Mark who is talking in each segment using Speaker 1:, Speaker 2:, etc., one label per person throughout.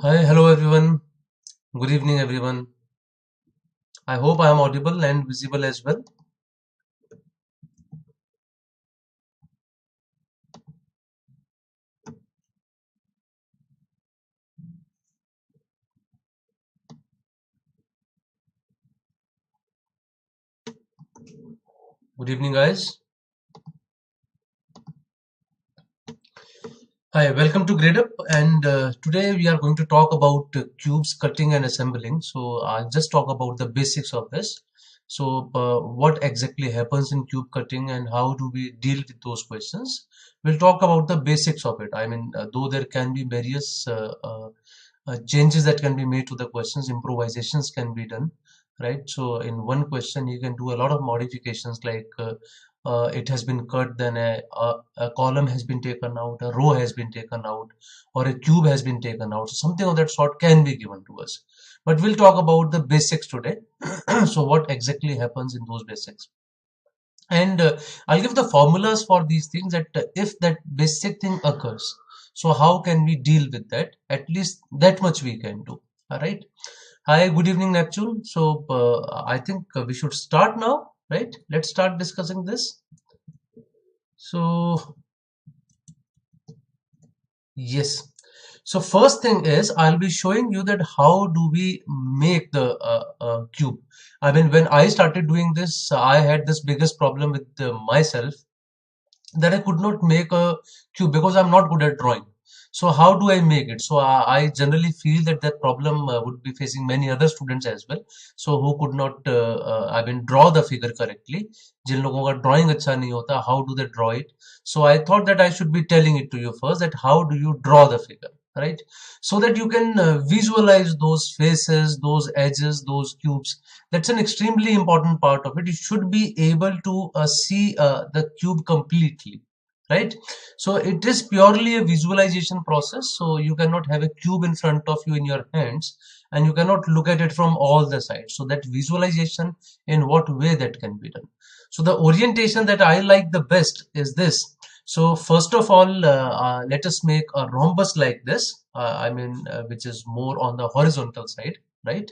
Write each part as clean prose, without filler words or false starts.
Speaker 1: Hi, hello everyone. Good evening, everyone. I hope I am audible and visible as well. Good evening, guys. Hi, welcome to Gradeup, and today we are going to talk about cubes cutting and assembling. So I'll just talk about the basics of this. So what exactly happens in cube cutting and how do we deal with those questions? We'll talk about the basics of it. I mean, though there can be various changes that can be made to the questions, improvisations can be done, right? So in one question you can do a lot of modifications, like it has been cut, then a column has been taken out, a row has been taken out, or a cube has been taken out. So something of that sort can be given to us, but we'll talk about the basics today. So what exactly happens in those basics, and I'll give the formulas for these things, that if that basic thing occurs, so how can we deal with that? At least that much we can do. All right. Hi, good evening, Neptune. So I think we should start now, right? Let's start discussing this. So yes. So first thing is, I'll be showing you that how do we make the cube. I mean, when I started doing this, I had this biggest problem with myself, that I could not make a cube because I'm not good at drawing. So how do I make it? So I generally feel that that problem would be facing many other students as well. So who could not, I mean, draw the figure correctly. जिन लोगों का drawing अच्छा नहीं होता, how do they draw it? So I thought that I should be telling it to you first, that how do you draw the figure, right? So that you can visualize those faces, those edges, those cubes. That's an extremely important part of it. You should be able to see the cube completely, right? So it is purely a visualization process. So you cannot have a cube in front of you in your hands and you cannot look at it from all the sides. So that visualization, in what way that can be done. So the orientation that I like the best is this. So first of all, let us make a rhombus like this, which is more on the horizontal side, right?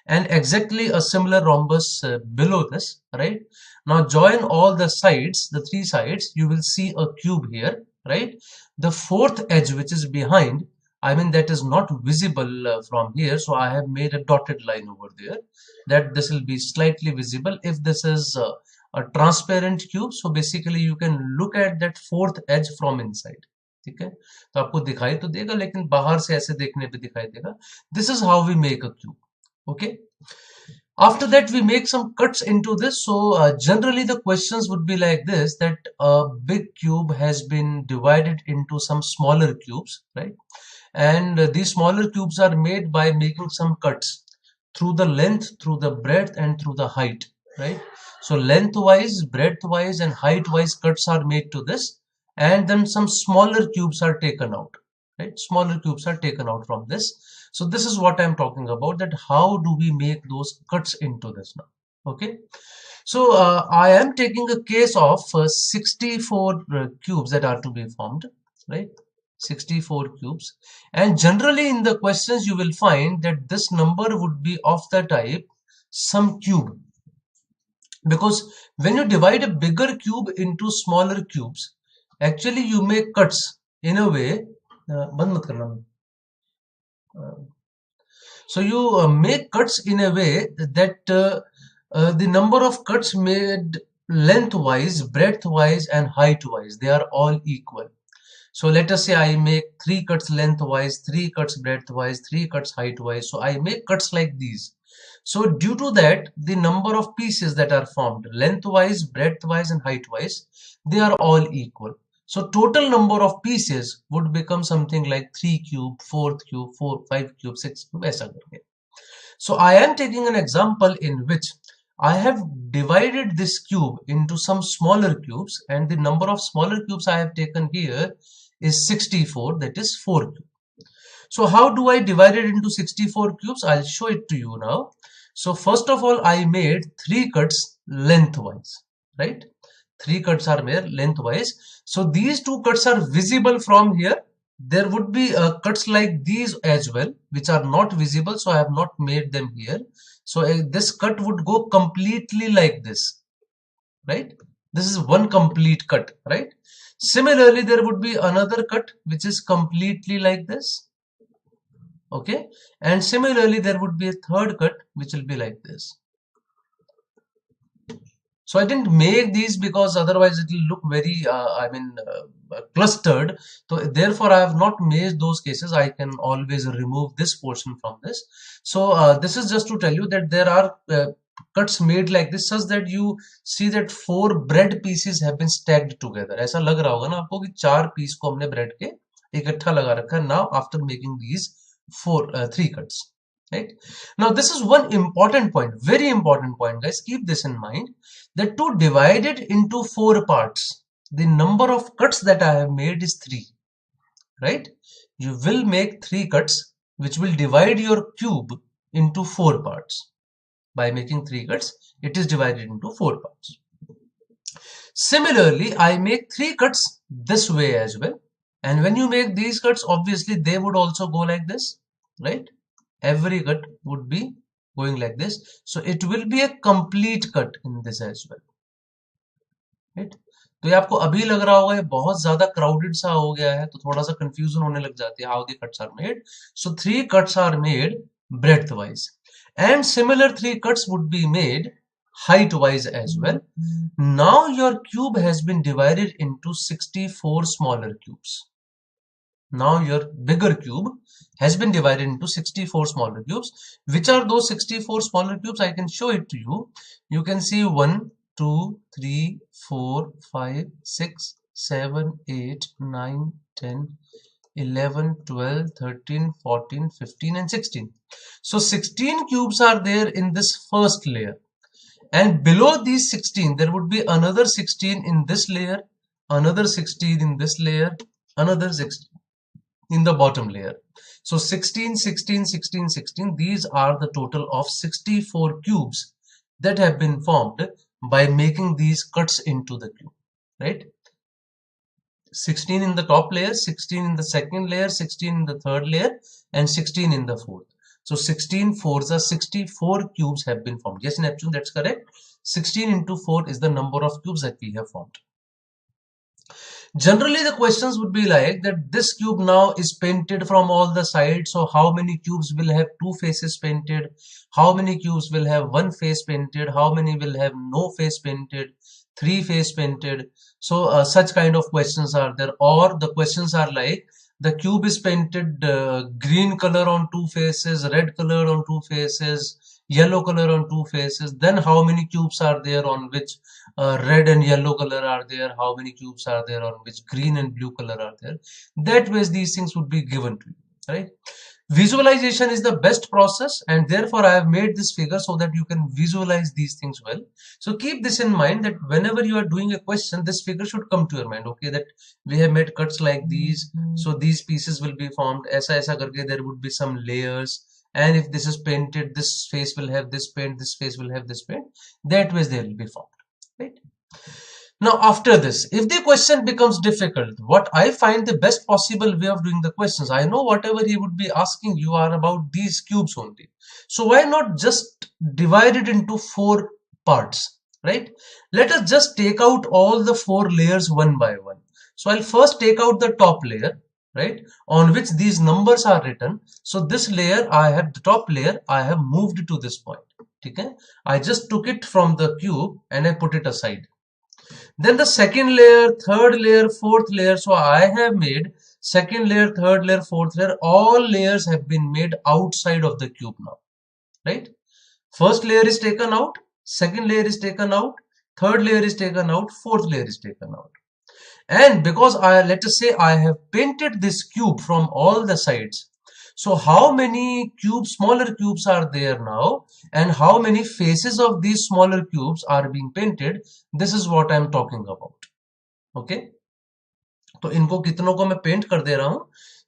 Speaker 1: And exactly a similar rhombus below this, right? Now join all the sides, the three sides, you will see a cube here, right? The fourth edge, which is behind, I mean, that is not visible from here, so I have made a dotted line over there, that this will be slightly visible if this is a transparent cube. So basically you can look at that fourth edge from inside. ठीक है, तो आपको दिखाई तो देगा, लेकिन बाहर से ऐसे देखने पे दिखाई देगा. This is how we make a cube. Okay. After that, we make some cuts into this. So generally the questions would be like this, that a big cube has been divided into some smaller cubes, right? And these smaller cubes are made by making some cuts through the length, through the breadth, and through the height, right? So lengthwise, breadthwise, and heightwise cuts are made to this, and then some smaller cubes are taken out, right? Smaller cubes are taken out from this. So this is what I'm talking about, that how do we make those cuts into this now. Okay. So I am taking a case of 64 cubes that are to be formed, right? 64 cubes. And generally in the questions you will find that this number would be of the type some cube, because when you divide a bigger cube into smaller cubes, actually you make cuts in a way. बंद मत करना. So you make cuts in a way that the number of cuts made lengthwise, breadthwise, and heightwise, they are all equal. So let us say I make 3 cuts lengthwise, 3 cuts breadthwise, 3 cuts heightwise. So I make cuts like these. So due to that, the number of pieces that are formed lengthwise, breadthwise, and heightwise, they are all equal. So total number of pieces would become something like 3 cube, 4 cube, 4, 5 cube, 6 cube, ऐसा करके. So I am taking an example in which I have divided this cube into some smaller cubes, and the number of smaller cubes I have taken here is 64, that is 4 cubes. So how do I divide it into 64 cubes? I'll show it to you now. So first of all, I made 3 cuts lengthwise, right? 3 cuts are made lengthwise. So these 2 cuts are visible from here. There would be cuts like these as well, which are not visible, so I have not made them here. So this cut would go completely like this, right? This is one complete cut, right? Similarly, there would be another cut which is completely like this, okay? And similarly, there would be a third cut which will be like this. So I didn't make these because otherwise it will look very, clustered. So therefore, I have not made those cases. I can always remove this portion from this. So this is just to tell you that there are cuts made like this, such that you see that 4 bread pieces have been stacked together. ऐसा लग रहा होगा ना आपको कि 4 piece को हमने bread के इकट्ठा लगा रखा है. Now after making these 3 cuts. Right? Now this is one important point, very important point, guys. Keep this in mind, that to divide it into 4 parts, the number of cuts that I have made is 3. Right? You will make 3 cuts which will divide your cube into 4 parts. By making 3 cuts, it is divided into 4 parts. Similarly, I make 3 cuts this way as well. And when you make these cuts, obviously they would also go like this, right? Every cut would be going like this. So it will be a complete cut in this as well, right? तो ये आपको अभी लग रहा होगा ये बहुत ज्यादा क्राउडेड सा हो गया है, तो थोड़ा सा कंफ्यूजन होने लग जाती है. How the cuts are made. So 3 cuts are made breadth wise, and similar 3 cuts would be made height wise as well. Now your cube has been divided into 64 smaller cubes. Now your bigger cube has been divided into 64 smaller cubes. Which are those 64 smaller cubes? I can show it to you. You can see 1, 2, 3, 4, 5, 6, 7, 8, 9, 10, 11, 12, 13, 14, 15 and 16. So 16 cubes are there in this first layer. And below these 16, there would be another 16 in this layer, another 16 in this layer, another 16 in the bottom layer. So 16, 16, 16, 16, these are the total of 64 cubes that have been formed by making these cuts into the cube, right? 16 in the top layer, 16 in the second layer, 16 in the third layer, and 16 in the fourth. So 16 fours are 64 cubes have been formed. Yes, Neptune, that's correct. 16 into 4 is the number of cubes that we have formed. Generally, the questions would be like that this cube now is painted from all the sides. So how many cubes will have 2 faces painted? How many cubes will have 1 face painted? How many will have no face painted? 3 face painted? So such kind of questions are there. Or the questions are like, the cube is painted green color on 2 faces, red color on 2 faces, yellow color on 2 faces. Then how many cubes are there on which red and yellow color are there? How many cubes are there on which green and blue color are there? That way these things would be given to you, right? Visualization is the best process, and therefore I have made this figure so that you can visualize these things well. So keep this in mind, that whenever you are doing a question, this figure should come to your mind. Okay, that we have made cuts like these, so these pieces will be formed. Aisa karke there would be some layers, and if this is painted, this face will have this paint, this face will have this paint. That way they will be formed, right? Now after this, if the question becomes difficult, what I find the best possible way of doing the questions, I know whatever he would be asking you are about these cubes only. So why not just divide it into 4 parts, right? Let us just take out all the 4 layers one by one. So I'll first take out the top layer, right, on which these numbers are written. So this layer, the top layer, I have moved to this point. Okay? I just took it from the cube and I put it aside. Then the second layer, third layer, fourth layer. So I have made second layer, third layer, fourth layer. All layers have been made outside of the cube now, right? First layer is taken out, second layer is taken out, third layer is taken out, fourth layer is taken out. And because let us say I have painted this cube from all the sides. So how many cubes, smaller cubes are there now, and how many faces of these smaller cubes are being painted? This is what I am talking about. Okay? तो इनको कितनों को मैं paint कर दे रहा हूं,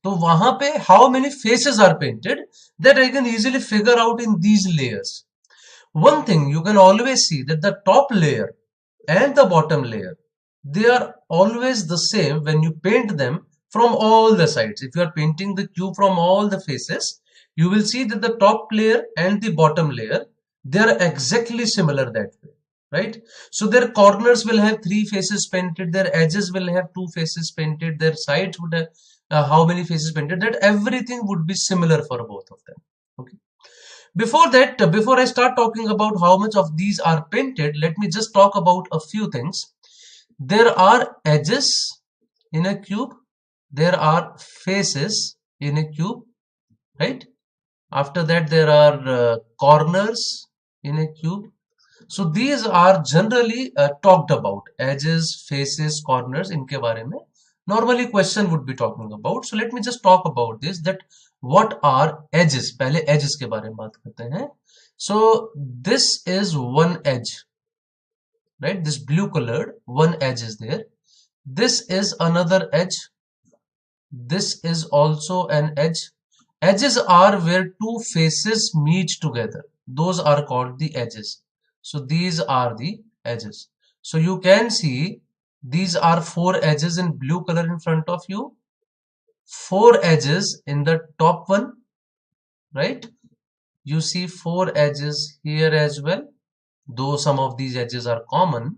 Speaker 1: तो वहां पे how many faces are painted, that I can easily figure out in these layers. One thing you can always see, that the top layer and the bottom layer, they are always the same when you paint them from all the sides. If you are painting the cube from all the faces, you will see that the top layer and the bottom layer, they are exactly similar that way, right? So their corners will have 3 faces painted, their edges will have 2 faces painted, their sides would have how many faces painted, that everything would be similar for both of them. Okay. Before that, before I start talking about how much of these are painted, let me just talk about a few things. There are edges in a cube, there are faces in a cube, right? After that, there are corners in a cube. So these are generally talked about, edges, faces, corners. इनके बारे में normally question would be talking about. So let me just talk about this, that what are edges. पहले edges के बारे में बात करते हैं. So this is one edge, right? This blue colored one edge is there. This is another edge. This is also an edge. Edges are where 2 faces meet together. Those are called the edges. So these are the edges. So you can see these are 4 edges in blue color in front of you. 4 edges in the top one, right? You see 4 edges here as well, though some of these edges are common,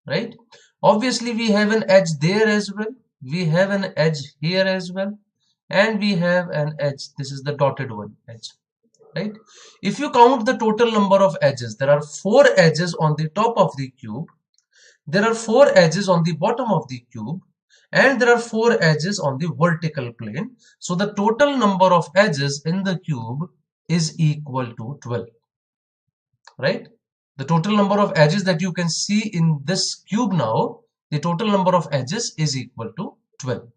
Speaker 1: right? Obviously we have an edge there as well. We have an edge here as well. And we have an edge. This is the dotted one edge, right? If you count the total number of edges, there are 4 edges on the top of the cube. There are 4 edges on the bottom of the cube. And there are 4 edges on the vertical plane. So the total number of edges in the cube is equal to 12, right? The total number of edges that you can see in this cube now, the total number of edges is equal to 12.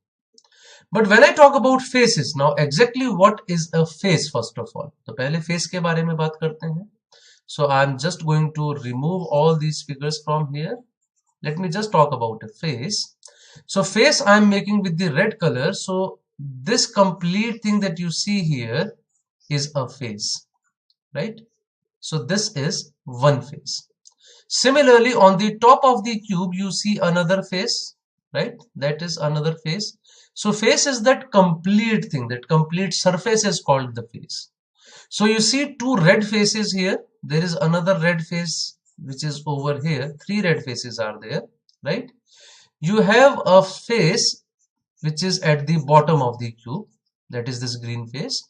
Speaker 1: But when I talk about faces, now exactly what is a face first of all? तो पहले face के बारे में बात करते हैं. So I'm just going to remove all these figures from here. Let me just talk about a face. So face I'm making with the red color. So this complete thing that you see here is a face, right? So this is one face. Similarly, on the top of the cube, you see another face, right? That is another face. So face is that complete thing, that complete surface is called the face. So you see 2 red faces here. There is another red face which is over here. 3 red faces are there, right? You have a face which is at the bottom of the cube. That is this green face.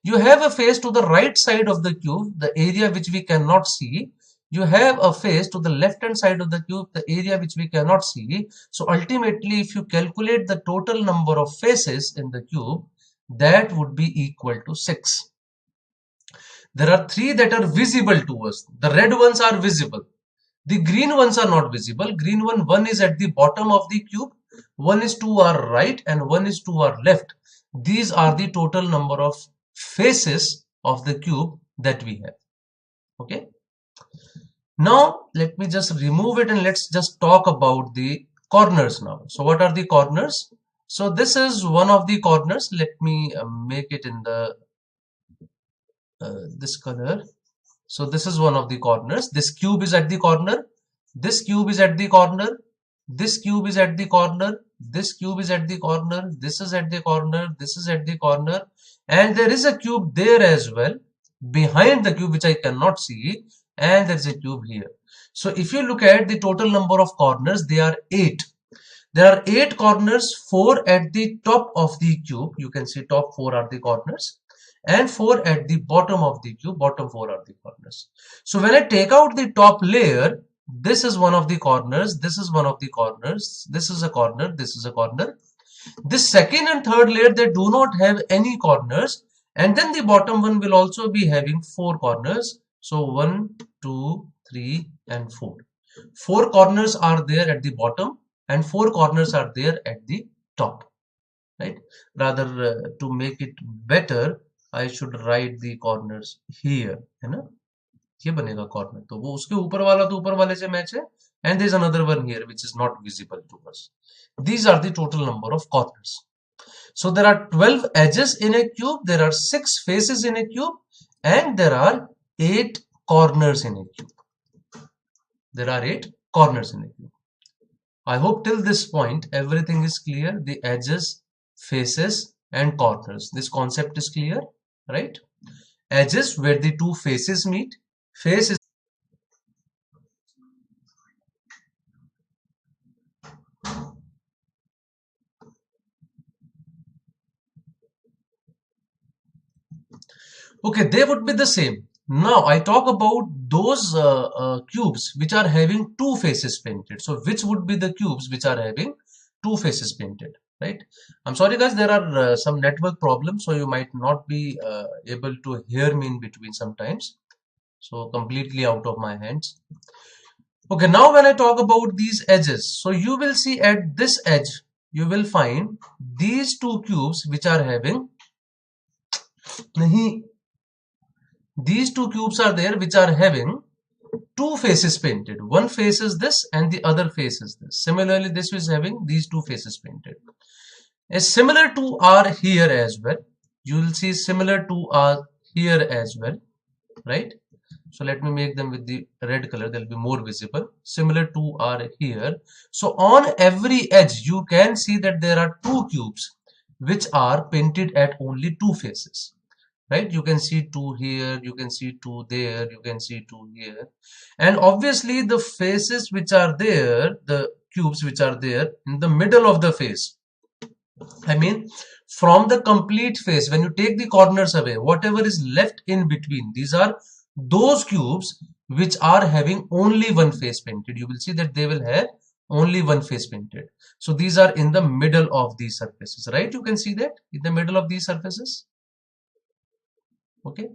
Speaker 1: You have a face to the right side of the cube, the area which we cannot see. You have a face to the left hand side of the cube, the area which we cannot see. So ultimately, if you calculate the total number of faces in the cube, that would be equal to 6. There are 3 that are visible to us. The red ones are visible. The green ones are not visible. Green one is at the bottom of the cube, one is to our right and one is to our left. These are the total number of faces of the cube that we have. Okay. Now let me just remove it and let's just talk about the corners now. So what are the corners? So this is one of the corners. Let me make it in the this color. So this is one of the corners. This cube is at the corner. This cube is at the corner. This cube is at the corner. This cube is at the corner. This is at the corner. This is at the corner. And there is a cube there as well, behind the cube which I cannot see. And there is a cube here. So if you look at the total number of corners, they are 8. There are 8 corners, 4 at the top of the cube. You can see top 4 are the corners. And 4 at the bottom of the cube, bottom 4 are the corners. So when I take out the top layer, this is one of the corners, this is one of the corners, this is a corner, this is a corner. This second and third layer, they do not have any corners. And then the bottom one will also be having 4 corners. So 1, 2, 3 and 4. 4 corners are there at the bottom and 4 corners are there at the top. Right? Rather to make it better, I should write the corners here, है ना? ये बनेगा corner. तो वो उसके ऊपर वाला तो ऊपर वाले से match है. And there is another one here which is not visible to us. These are the total number of corners. So there are 12 edges in a cube. There are 6 faces in a cube, and there are 8 corners in a cube. There are 8 corners in a cube. I hope till this point everything is clear. The edges, faces and corners. This concept is clear, right? Edges where the two faces meet. Face is okay, they would be the same. Now I talk about those cubes which are having two faces painted. So which would be the cubes which are having two faces painted, right? I'm sorry guys, there are some network problems, so you might not be able to hear me in between sometimes. So completely out of my hands. Okay, now when I talk about these edges, so you will see at this edge, you will find these two cubes which are having these two cubes are there which are having two faces painted. One face is this and the other face is this. Similarly, this is having these two faces painted. A similar two are here as well. You will see similar two are here as well, right? So let me make them with the red color, they'll be more visible. Similar two are here. So on every edge, you can see that there are two cubes which are painted at only two faces. Right, you can see two here, you can see two there, you can see two here, and obviously the faces which are there, the cubes which are there in the middle of the face, I mean from the complete face, when you take the corners away, whatever is left in between, these are those cubes which are having only one face painted. You will see that they will have only one face painted. So these are in the middle of these surfaces, right? You can see that in the middle of these surfaces. Okay,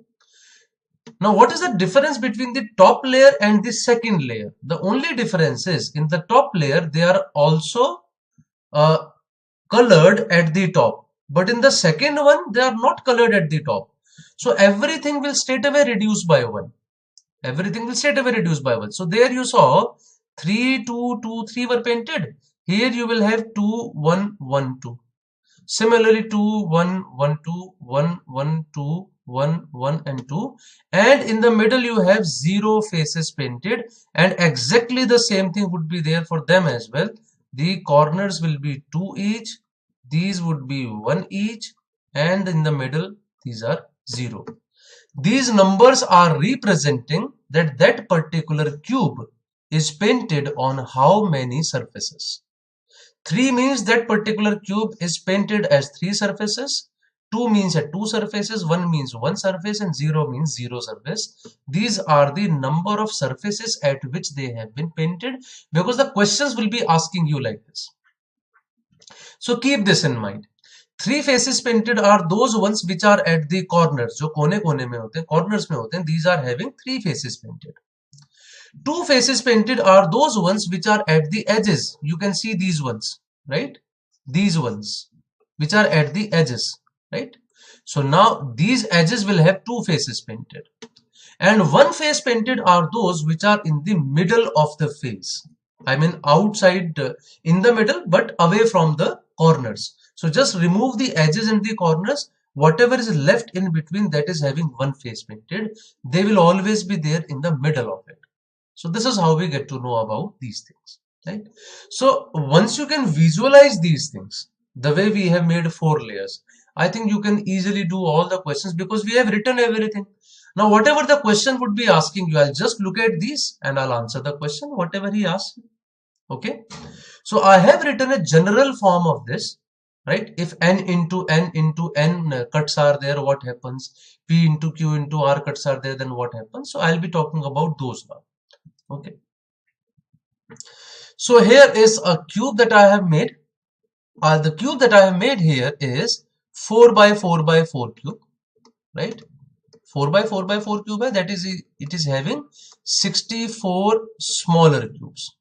Speaker 1: now what is the difference between the top layer and the second layer? The only difference is in the top layer they are also colored at the top, but in the second one they are not colored at the top. So everything will straight away reduce by one. Everything will straight away reduce by one. So there you saw 3 2 2 3 were painted. Here you will have 2 1 1 2. Similarly 2 1 1 2 1 1 2 1 1 and 2, and in the middle you have 0 faces painted, and exactly the same thing would be there for them as well. The corners will be 2 each, these would be 1 each, and in the middle these are 0. These numbers are representing that that particular cube is painted on how many surfaces. 3 means that particular cube is painted as 3 surfaces, 2 means at 2 surfaces, 1 means 1 surface, and 0 means 0 surface. These are the number of surfaces at which they have been painted, because the questions will be asking you like this. So keep this in mind. 3 faces painted are those ones which are at the corners, जो कोने कोने में होते हैं, corners में होते हैं, these are having 3 faces painted. 2 faces painted are those ones which are at the edges. You can see these ones, right? These ones which are at the edges, right? So now these edges will have 2 faces painted, and 1 face painted are those which are in the middle of the face. I mean outside, in the middle, but away from the corners. So just remove the edges and the corners. Whatever is left in between, that is having 1 face painted, they will always be there in the middle of it. So this is how we get to know about these things, right? So once you can visualize these things, the way we have made 4 layers, I think you can easily do all the questions, because we have written everything. Now whatever the question would be asking you, I'll just look at these and I'll answer the question, whatever he asks. Okay. So I have written a general form of this, right? If n into n cuts are there, what happens? P into Q into R cuts are there, then what happens? So I'll be talking about those now. Okay. So here is a cube that I have made. The cube that I have made here is 4 by 4 by 4 cube, right? 4 by 4 by 4 cube, that is, it is having 64 smaller cubes.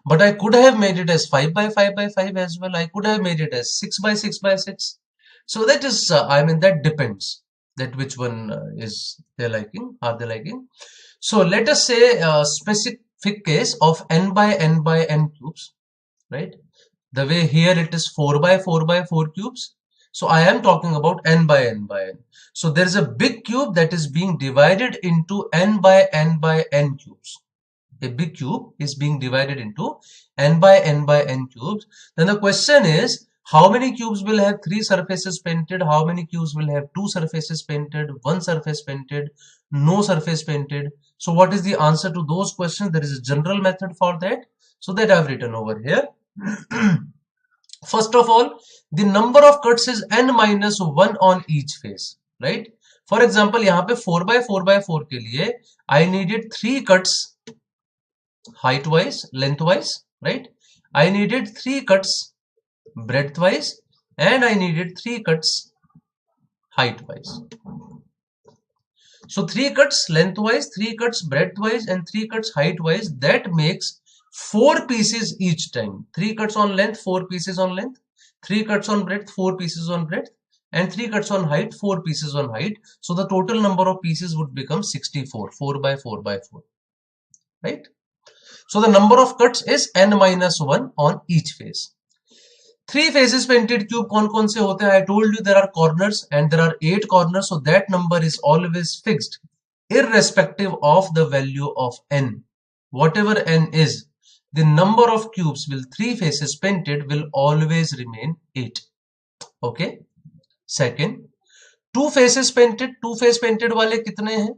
Speaker 1: But I could have made it as 5 by 5 by 5 as well. I could have made it as 6 by 6 by 6. So that is, I mean, that depends that which one is they liking, are they liking. So let us say a specific case of n by n by n cubes, right? The way here it is 4 by 4 by 4 cubes. So I am talking about n by n by n. So there is a big cube that is being divided into n by n by n cubes. a big cube is being divided into n by n cubes, then the question is, how many cubes will have 3 surfaces painted? How many cubes will have 2 surfaces painted, 1 surface painted, no surface painted? So what is the answer to those questions? There is a general method for that. So that I have written over here. First of all, the number of cuts is n minus 1 on each face, right? For example, यहाँ पे 4 by 4 by 4 के लिए I needed 3 cuts height wise, length wise, right? I needed 3 cuts breadth wise, and I needed 3 cuts height wise. So 3 cuts length wise, 3 cuts breadth wise, and 3 cuts height wise. That makes 4 pieces each time. 3 cuts on length, 4 pieces on length, 3 cuts on breadth, 4 pieces on breadth, and 3 cuts on height, 4 pieces on height. So the total number of pieces would become 64, 4 by 4 by 4, right? So the number of cuts is n minus 1 on each face. 3 faces painted cube कौन-कौन से होते हैं? I told you there are corners and there are 8 corners, so that number is always fixed, irrespective of the value of n. Whatever n is, the number of cubes with 3 faces painted will always remain 8. Okay. Second, 2 faces painted. 2 face painted वाले कितने हैं?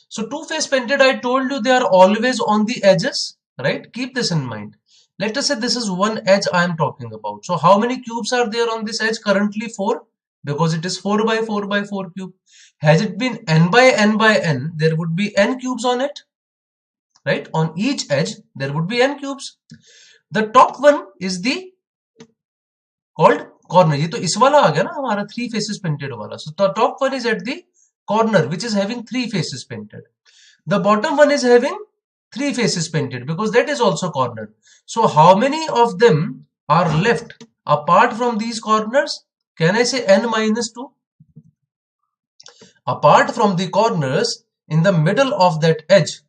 Speaker 1: So 2 face painted, I told you they are always on the edges, right? Keep this in mind. Let us say this is one edge I am talking about. So how many cubes are there on this edge? Currently 4, because it is 4 by 4 by 4 cube. Has it been n by n, there would be n cubes on it, right? On each edge there would be n cubes. The top one is the called corner. ये तो इस वाला आ गया ना हमारा 3 faces painted वाला. So the top one is at the corner, which is having 3 faces painted. The bottom one is having 3 faces painted, because that is also corner. So how many of them are left apart from these corners? Can I say n minus 2? Apart from the corners, in the middle of that edge,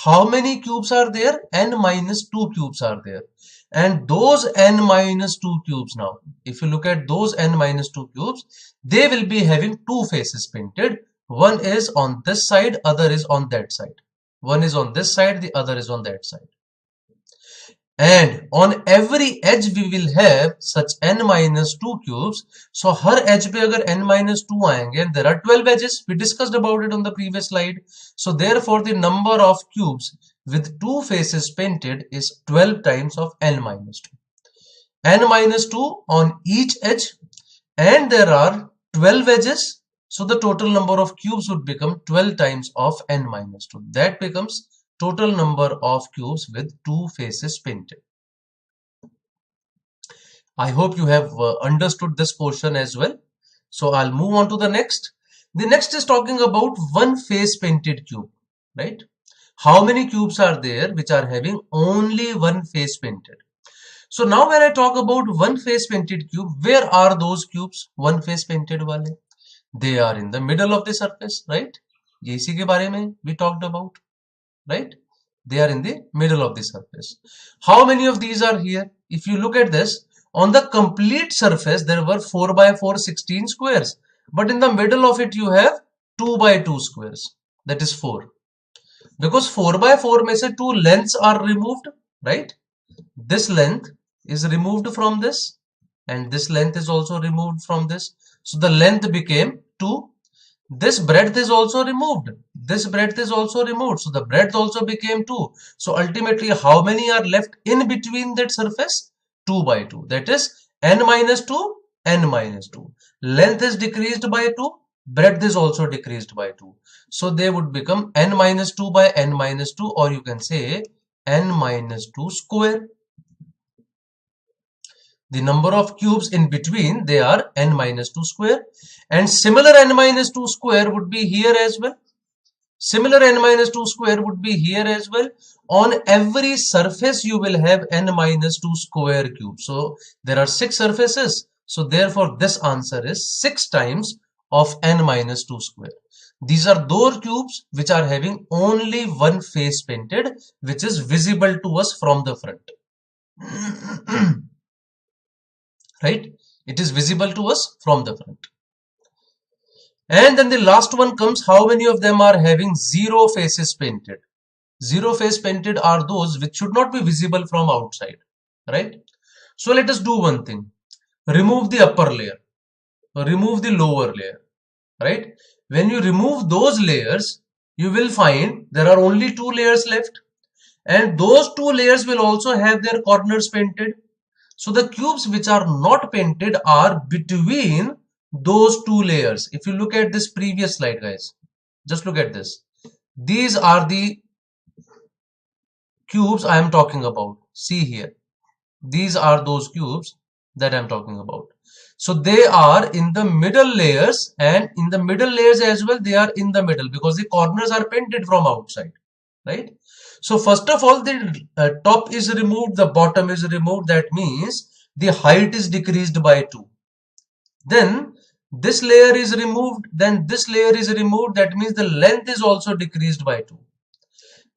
Speaker 1: how many cubes are there? N minus 2 cubes are there. And those n minus 2 cubes now, if you look at those n minus 2 cubes, they will be having 2 faces painted. One is on this side, other is on that side. One is on this side, the other is on that side. And on every edge we will have such n minus 2 cubes. So her edge पे अगर n minus 2 आएंगे, and there are 12 edges. We discussed about it on the previous slide. So therefore the number of cubes with 2 faces painted is 12 times of n minus 2. N minus 2 on each edge, and there are 12 edges. So the total number of cubes would become 12 times of n minus 2. That becomes total number of cubes with 2 faces painted. I hope you have understood this portion as well. So I'll move on to the next. The next is talking about one face painted cube, right? How many cubes are there which are having only one face painted? So now when I talk about one face painted cube, where are those cubes? One face painted wale. They are in the middle of the surface, right? ये इसी के बारे में we talked about, right? They are in the middle of the surface. How many of these are here? If you look at this, on the complete surface there were 4 by 4 16 squares, but in the middle of it you have 2 by 2 squares, that is 4. Because 4 by 4 में से 2 lengths are removed, right? This length is removed from this, and this length is also removed from this. So the length became 2. This breadth is also removed. This breadth is also removed. So the breadth also became 2. So ultimately, how many are left in between that surface? 2 by 2. That is n minus 2, n minus 2. Length is decreased by 2. Breadth is also decreased by 2. So they would become n minus 2 by n minus 2, or you can say n minus 2 square. The number of cubes in between, they are n minus 2 square. And similar n minus 2 square would be here as well. Similar n minus 2 square would be here as well. On every surface you will have n minus 2 square cubes. So there are 6 surfaces. So therefore this answer is 6 times of n minus 2 square. These are those cubes which are having only one face painted, which is visible to us from the front. Right? It is visible to us from the front. And then the last one comes, how many of them are having 0 faces painted? Zero phase painted are those which should not be visible from outside, right? So let us do one thing. Remove the upper layer, remove the lower layer, right? When you remove those layers, you will find there are only two layers left, and those two layers will also have their corners painted. So the cubes which are not painted are between those two layers. If you look at this previous slide, guys, just look at this. These are the cubes I am talking about. See here. These are those cubes that I am talking about. So they are in the middle layers, and in the middle layers as well, they are in the middle because the corners are painted from outside, right? So first of all, the top is removed, the bottom is removed. That means the height is decreased by 2. Then this layer is removed, then this layer is removed. That means the length is also decreased by 2.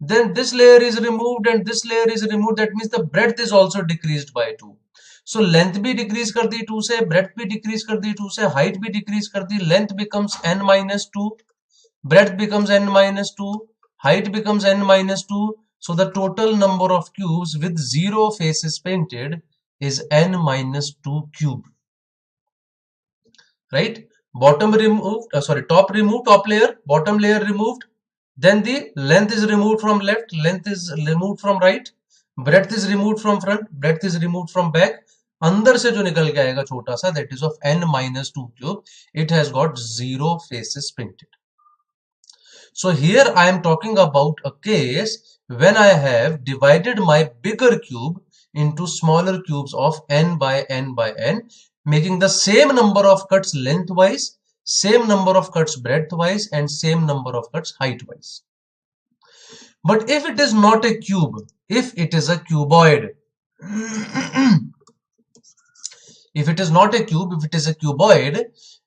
Speaker 1: Then this layer is removed and this layer is removed. That means the breadth is also decreased by 2. So length भी decrease कर दी 2 से, breadth भी decrease कर दी 2 से, height भी decrease कर दी, length becomes n minus 2, breadth becomes n minus 2, height becomes n minus 2. So the total number of cubes with 0 faces painted is n minus 2 cube, right? Bottom removed, top removed, top layer, bottom layer removed. Then the length is removed from left, length is removed from right, breadth is removed from front, breadth is removed from back. अंदर से जो निकल के आएगा छोटा सा, that is of n minus 2 cube, it has got 0 faces painted. So here I am talking about a case when I have divided my bigger cube into smaller cubes of n by n by n, making the same number of cuts lengthwise, same number of cuts breadthwise, and same number of cuts heightwise. But if it is not a cube, if it is a cuboid, if it is not a cube, if it is a cuboid,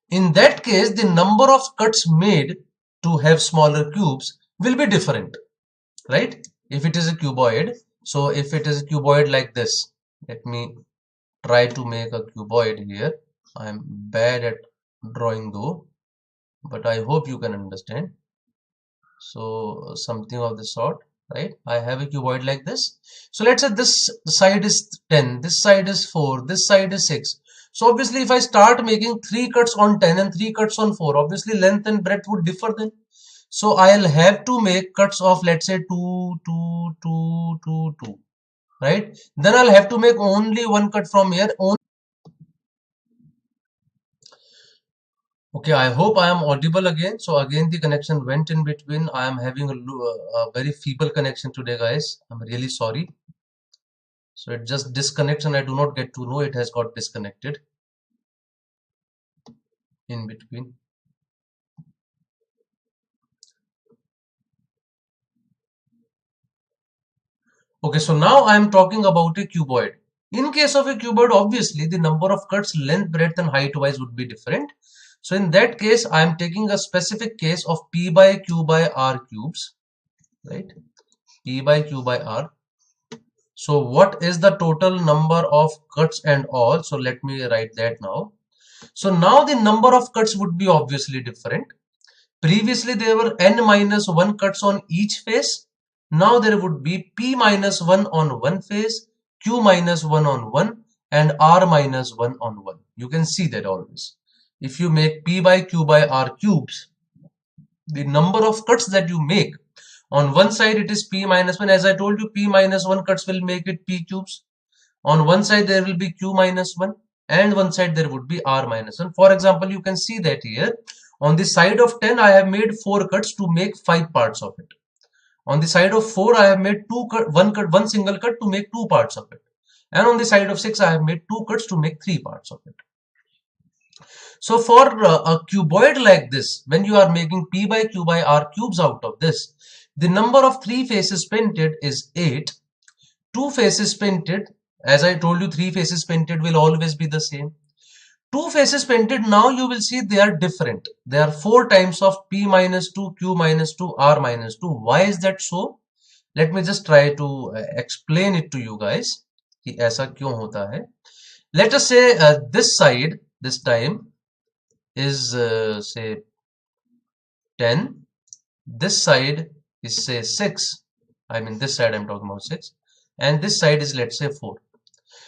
Speaker 1: in that case, the number of cuts made to have smaller cubes will be different, right? If it is a cuboid, so if it is a cuboid like this, let me try to make a cuboid here. I am bad at drawing though, but I hope you can understand. So something of the sort, right? I have a cuboid like this. So let's say this side is 10, this side is 4, this side is 6. So obviously if I start making 3 cuts on 10 and 3 cuts on 4, obviously length and breadth would differ then. So I'll have to make cuts of, let's say, 2, 2, 2, 2, 2, right? Then I'll have to make only one cut from here. Okay, I hope I am audible again. So again, the connection went in between. I am having a very feeble connection today, guys. I'm really sorry. So it just disconnects and I do not get to know it has got disconnected in between. Okay, so now I am talking about a cuboid. In case of a cuboid, obviously the number of cuts length, breadth and height wise would be different. So in that case, I am taking a specific case of P by Q by R cubes, right? P by Q by R. So what is the total number of cuts and all? So let me write that now. So now the number of cuts would be obviously different. Previously there were n minus 1 cuts on each face. Now there would be P minus 1 on one face, Q minus 1 on one, and R minus 1 on one. You can see that always. If you make P by Q by R cubes, the number of cuts that you make, on one side it is P minus 1. As I told you, P minus 1 cuts will make it P cubes. On one side there will be Q minus 1 and one side there would be R minus 1. For example, you can see that here on the side of 10 I have made 4 cuts to make 5 parts of it. On the side of 4 I have made one single cut to make 2 parts of it. And on the side of 6 I have made 2 cuts to make 3 parts of it. So for a cuboid like this, when you are making P by Q by R cubes out of this, the number of 3 faces painted is 8. 2 faces painted, as I told you, 3 faces painted will always be the same. 2 faces painted, now you will see they are different. There are 4 times of P minus 2, Q minus 2, R minus 2. Why is that so? Let me just try to explain it to you guys. कि ऐसा क्यों होता है? Let us say this side, this time, is say 10. This side is say 6. I mean this side I'm talking about 6, and this side is, let's say, 4.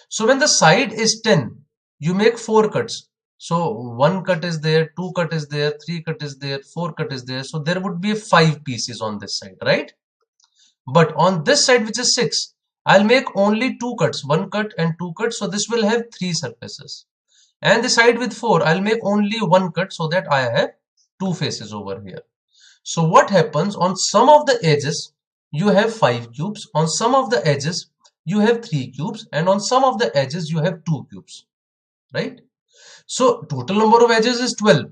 Speaker 1: So when the side is 10, you make 4 cuts. So 1 cut is there, 2 cut is there, 3 cut is there, 4 cut is there. So there would be 5 pieces on this side, right? But on this side, which is 6, I'll make only 2 cuts, 1 cut and 2 cuts. So this will have 3 surfaces. And the side with 4, I'll make only 1 cut so that I have 2 faces over here. So what happens, on some of the edges, you have 5 cubes. On some of the edges, you have 3 cubes. And on some of the edges, you have 2 cubes, right? So total number of edges is 12.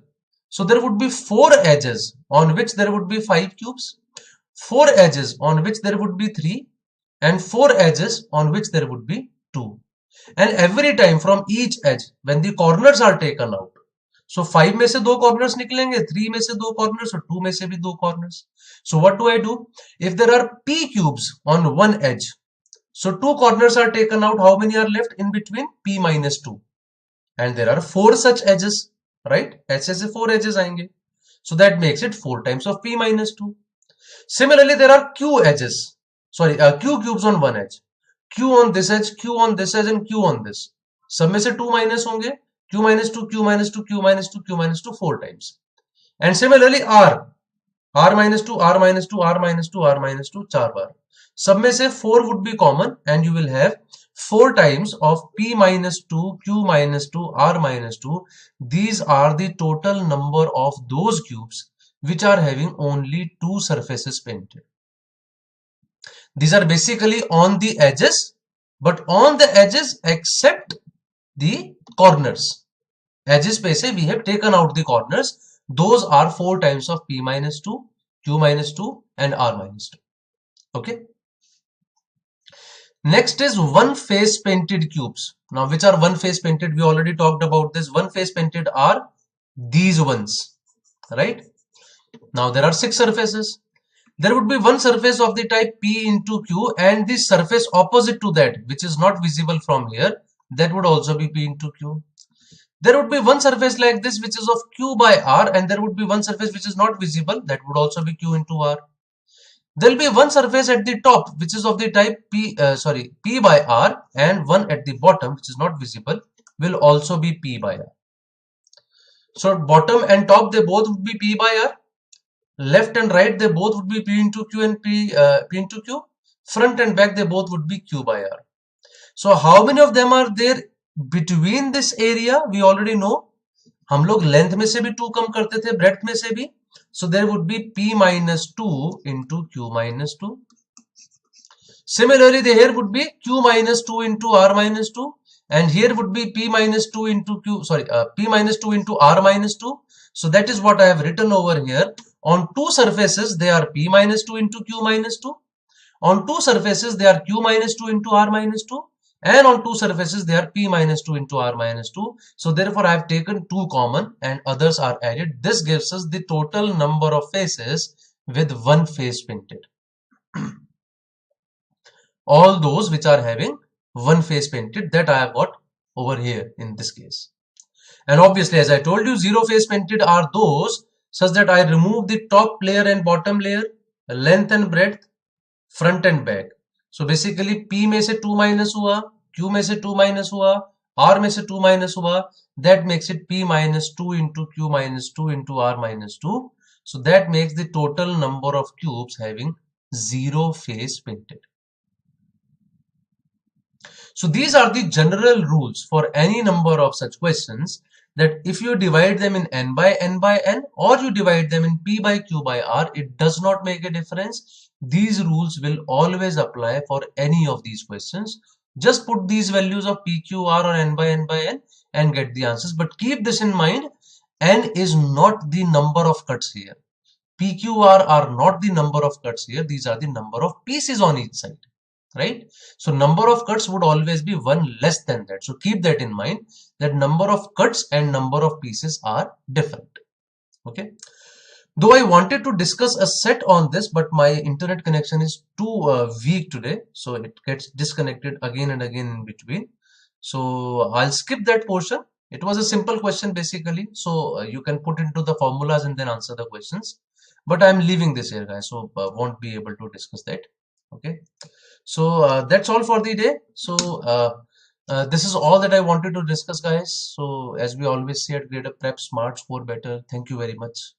Speaker 1: So there would be 4 edges on which there would be 5 cubes, 4 edges on which there would be 3, and 4 edges on which there would be 2. And every time from each edge, when the corners are taken out, so 5 में से 2 corners निकलेंगे, 3 में से 2 corners और 2 में से भी 2 corners. So what do I do? If there are p cubes on one edge, so 2 corners are taken out, how many are left in between? P minus 2. And there are 4 such edges, right? ऐसे से 4 edges आएंगे. So that makes it 4 times of p minus 2. Similarly, there are q edges. Sorry, q cubes on one edge. Q on this edge, Q on this edge, and Q on this. सब में से 2 minus होंगे. Q minus 2, Q minus 2, Q minus 2, Q minus 2, 4 times. And similarly, R minus 2, R minus 2, R minus 2, R minus 2, 4 बार. सब में से 4 would be common, and you will have 4 times of P minus 2, Q minus 2, R minus 2. These are the total number of those cubes which are having only 2 surfaces painted. These are basically on the edges, but on the edges except the corners. Edges पे से we have taken out the corners. Those are 4 times of P minus 2, Q minus 2, and R minus 2. Okay. Next is one face painted cubes. Now, which are one face painted? We already talked about this. One face painted are these ones, right? Now, there are 6 surfaces. There would be one surface of the type P into Q, and the surface opposite to that, which is not visible from here, that would also be P into Q. There would be one surface like this, which is of Q by R, and there would be one surface which is not visible, that would also be Q into R. There will be one surface at the top, which is of the type P by R, and one at the bottom, which is not visible, will also be P by R. So bottom and top, they both would be P by R. Left and right, they both would be P into Q and P into Q. Front and back, they both would be Q by R. So how many of them are there between this area? We already know. हम लोग length में से भी 2 कम करते थे, breadth में से भी. So there would be P minus 2 into Q minus 2. Similarly, here would be Q minus 2 into R minus 2. And here would be P minus 2 into P minus 2 into R minus 2. So that is what I have written over here. On 2 surfaces, they are P minus 2 into Q minus 2. On 2 surfaces, they are Q minus 2 into R minus 2. And on 2 surfaces, they are P minus 2 into R minus 2. So therefore, I have taken 2 common and others are added. This gives us the total number of faces with one face painted. All those which are having one face painted, that I have got over here in this case. And obviously, as I told you, 0 face painted are those such that I remove the top layer and bottom layer, length and breadth, front and back. So basically, P में से 2 minus हुआ, Q में से 2 minus हुआ, R में से 2 minus हुआ. That makes it P minus 2 into Q minus 2 into R minus 2. So that makes the total number of cubes having 0 face painted. So these are the general rules for any number of such questions, that if you divide them in n by n or you divide them in P by Q by R, it does not make a difference. These rules will always apply for any of these questions. Just put these values of P, Q, R or n by n and get the answers. But keep this in mind, n is not the number of cuts here. P, Q, R are not the number of cuts here. These are the number of pieces on each side. Right? So number of cuts would always be 1 less than that. So keep that in mind, that number of cuts and number of pieces are different. Okay. Though I wanted to discuss a set on this, but my internet connection is too weak today. So it gets disconnected again and again in between. So I'll skip that portion. It was a simple question basically. So you can put into the formulas and then answer the questions. But I'm leaving this here, guys. So won't be able to discuss that. Okay, so that's all for the day. So this is all that I wanted to discuss, guys. So as we always say at Gradeup, prep smart, score better. Thank you very much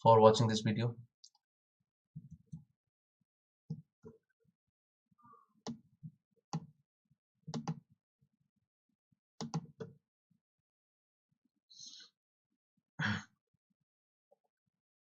Speaker 1: for watching this video.